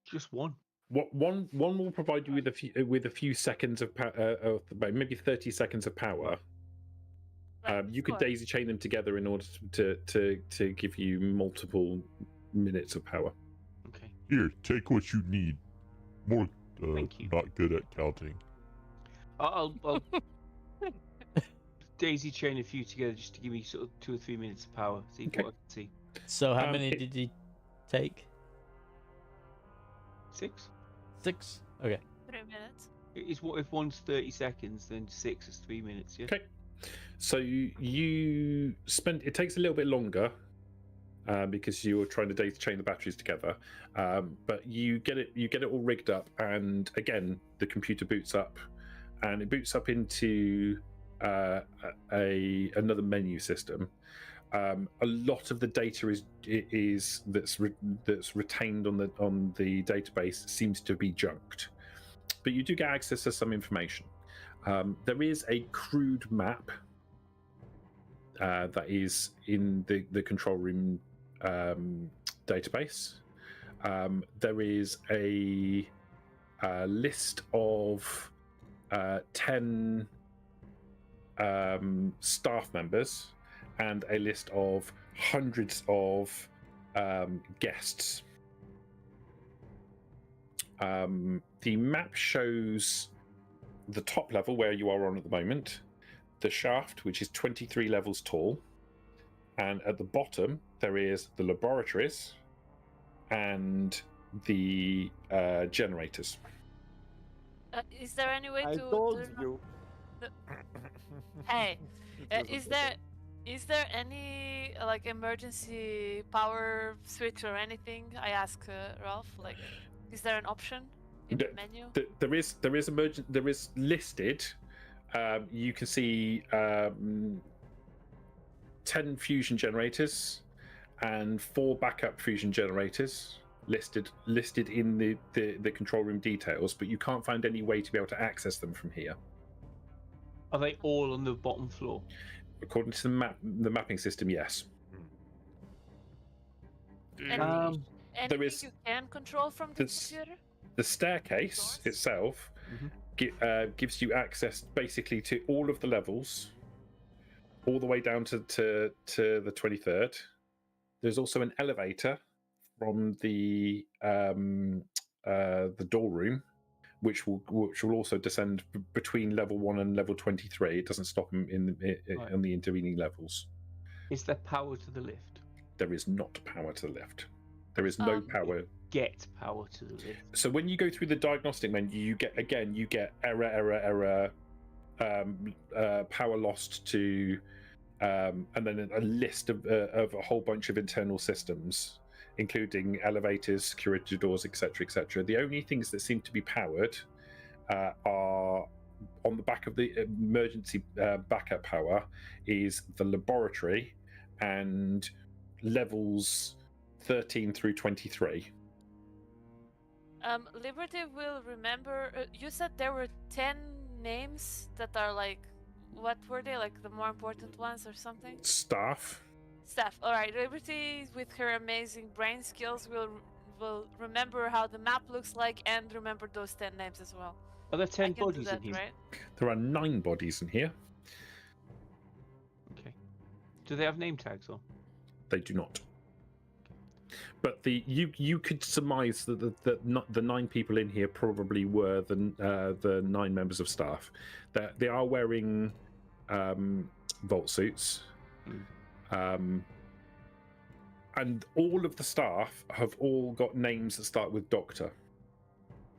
Just one. One will provide you with a few seconds of maybe 30 seconds of power. You could daisy chain them together in order to give you multiple minutes of power. Okay. Here, take what you need. More Thank you. not good at counting. I'll daisy chain a few together just to give me sort of 2 or 3 minutes of power. See what I can see. So how many did you take? 6. 6. Okay. 3 minutes. Is what if one's 30 seconds, then 6 is 3 minutes. Yeah. Okay. So you spend. It takes a little bit longer because you're trying to daisy chain the batteries together, but you get it all rigged up, and again the computer boots up, and it boots up into another menu system. A lot of the data that's retained on the database seems to be junked, but you do get access to some information. There is a crude map that is in the control room database. There is a list of 10 staff members and a list of hundreds of guests. The map shows the top level where you are on at the moment, the shaft, which is 23 levels tall, and at the bottom there is the laboratories and the generators. Is there any way I to? told you. Hey, is there any like emergency power switch or anything? I ask Ralph. Like, is there an option in the menu? There is listed. You can see 10 fusion generators and 4 backup fusion generators listed in the control room details, but you can't find any way to be able to access them from here. Are they all on the bottom floor? According to the mapping system, yes. Anything There is you can control from the computer? the staircase itself gives you access basically to all of the levels, all the way down to the 23rd. There's also an elevator from the door room, which will also descend between level 1 and level 23. It doesn't stop them on the intervening levels. Is there power to the lift? There is not power to the lift. There is no power. Get power to the lift. So when you go through the diagnostic menu, you get error, power lost to, and then a list of a whole bunch of internal systems, including elevators, security doors, etc., etc. The only things that seem to be powered are on the back of the emergency backup power is the laboratory and levels 13 through 23. Liberty will remember. You said there were 10 names that are like, what were they? Like the more important ones or something? Staff. All right. Liberty, with her amazing brain skills, will remember how the map looks like and remember those 10 names as well. Are there 10 I can bodies do that, in here? right? There are 9 bodies in here. Okay. Do they have name tags or? They do not. But you could surmise that the 9 people in here probably were the 9 members of staff. They are wearing vault suits, and all of the staff have all got names that start with Doctor.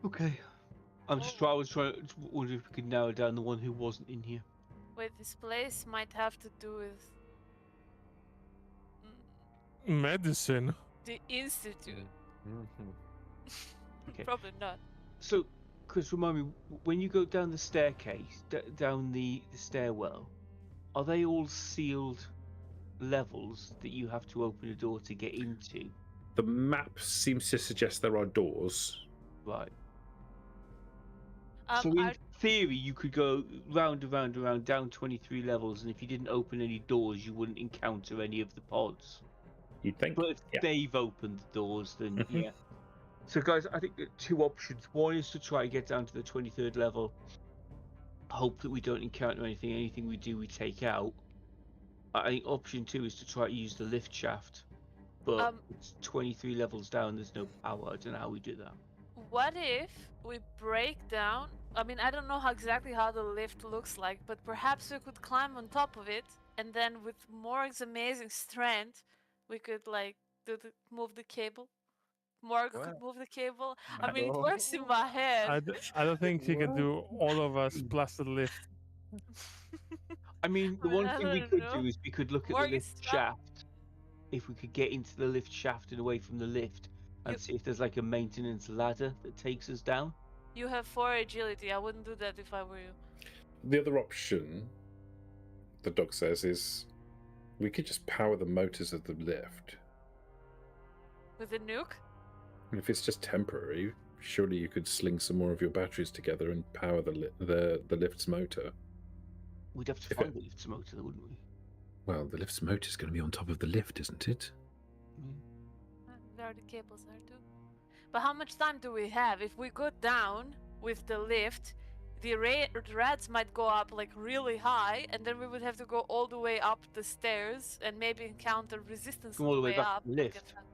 Okay. I was trying to wonder if we could narrow down the one who wasn't in here. Wait, this place might have to do with Medicine. The institute. Mhm. Okay. Probably not. So, Chris, remind me, when you go down the staircase, down the stairwell, are they all sealed levels that you have to open a door to get into? The map seems to suggest there are doors. Right. So in I- theory, you could go round and round and round down 23 levels, and if you didn't open any doors, you wouldn't encounter any of the pods. You'd think. But if Yeah. they've opened the doors, then Mhm. yeah. So guys, I think there are two options. One is to try to get down to the 23rd level, hope that we don't encounter anything. Anything we do, we take out. I think option two is to try to use the lift shaft, but it's 23 levels down. There's no power. I don't know how we do that. What if we break down? I mean, I don't know exactly how the lift looks like, but perhaps we could climb on top of it, and then with Morg's amazing strength, we could like move the cable. Morg What? could move the cable. I mean, it No. works in my head. I don't think he can do all of us plus the lift. I mean, the I one thing we don't could know. do is we could look at the Morgan, lift stop. shaft. If we could get into the lift shaft and away from the lift, and You- see if there's like a maintenance ladder that takes us down. You have 4 agility. I wouldn't do that if I were you. The other option, the dog says, is we could just power the motors of the lift. With a nuke? And if it's just temporary, surely you could sling some more of your batteries together and power the lift's motor. We'd have to If find it- the lift's motor, though, wouldn't we? Well, the lift's motor is going to be on top of the lift, isn't it? There are the cables there too. But how much time do we have? If we go down with the lift, the rats might go up like really high, and then we would have to go all the way up the stairs and maybe encounter resistance Go all the way back up. to the lift. Get trapped.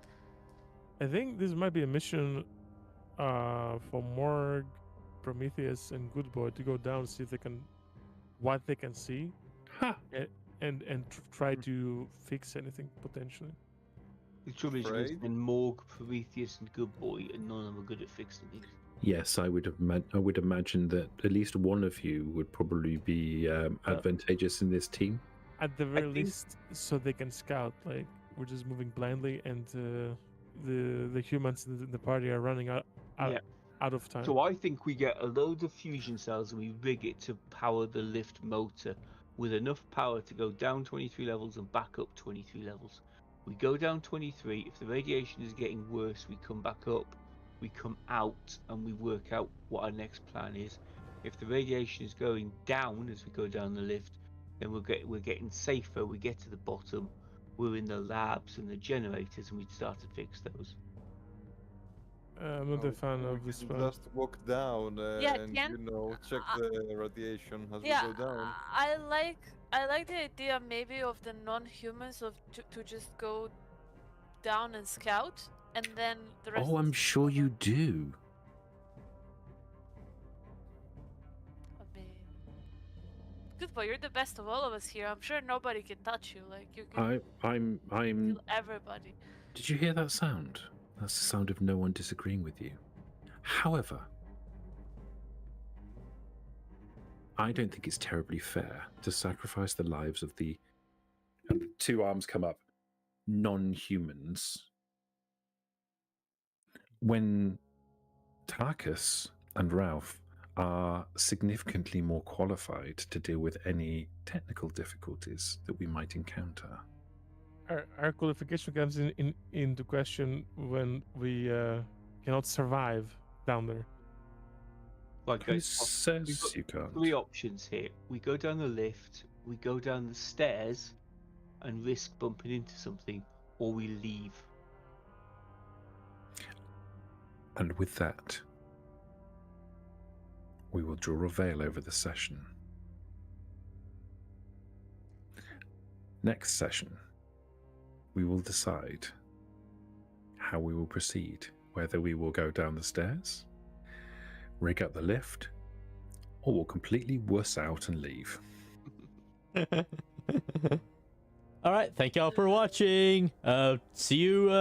I think this might be a mission for Morg, Prometheus, and Good Boy to go down, see if they can, what they can see, Ha! and try to fix anything potentially. The trouble is, Afraid? and Morg, Prometheus, and Good Boy, and none of them are good at fixing things. Yes, I would imagine that at least one of you would probably be advantageous in this team. At the very think- least, so they can scout. Like we're just moving blindly, and the humans in the party are running out Yeah. out of time. So I think we get a load of fusion cells and we rig it to power the lift motor with enough power to go down 23 levels and back up 23 levels. We go down 23. If the radiation is getting worse, we come back up. We come out and we work out what our next plan is. If the radiation is going down as we go down the lift, then we're getting safer. We get to the bottom. We're in the labs and the generators, and we start to fix those. I'm not a fan We of this can one. just walk down Yeah, and can- check the radiation as Yeah, we go down. I like the idea maybe of the non-humans to just go down and scout, and then the rest. Oh, I'm sure you do. Good boy, you're the best of all of us here. I'm sure nobody can touch you. Like you can I'm. kill everybody. Did you hear that sound? That's the sound of no one disagreeing with you. However, I don't think it's terribly fair to sacrifice the lives of the, and the two arms come up, non-humans, when Tarkus and Ralph are significantly more qualified to deal with any technical difficulties that we might encounter. Our qualification comes into question when we cannot survive down there. Right, Who guys. says we've got you can't? Three options here. We go down the lift, we go down the stairs and risk bumping into something, or we leave. And with that, we will draw a veil over the session. Next session, we will decide how we will proceed, whether we will go down the stairs, rig up the lift, or we'll completely wuss out and leave. All right, thank y'all for watching. See you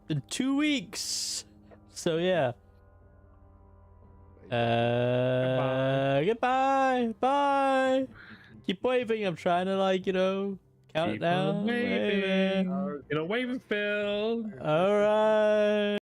in 2 weeks. So yeah. Goodbye. Bye. Keep waving. I'm trying to Count it Keep on down. waving. Waving. You know, waving, Phil. All right.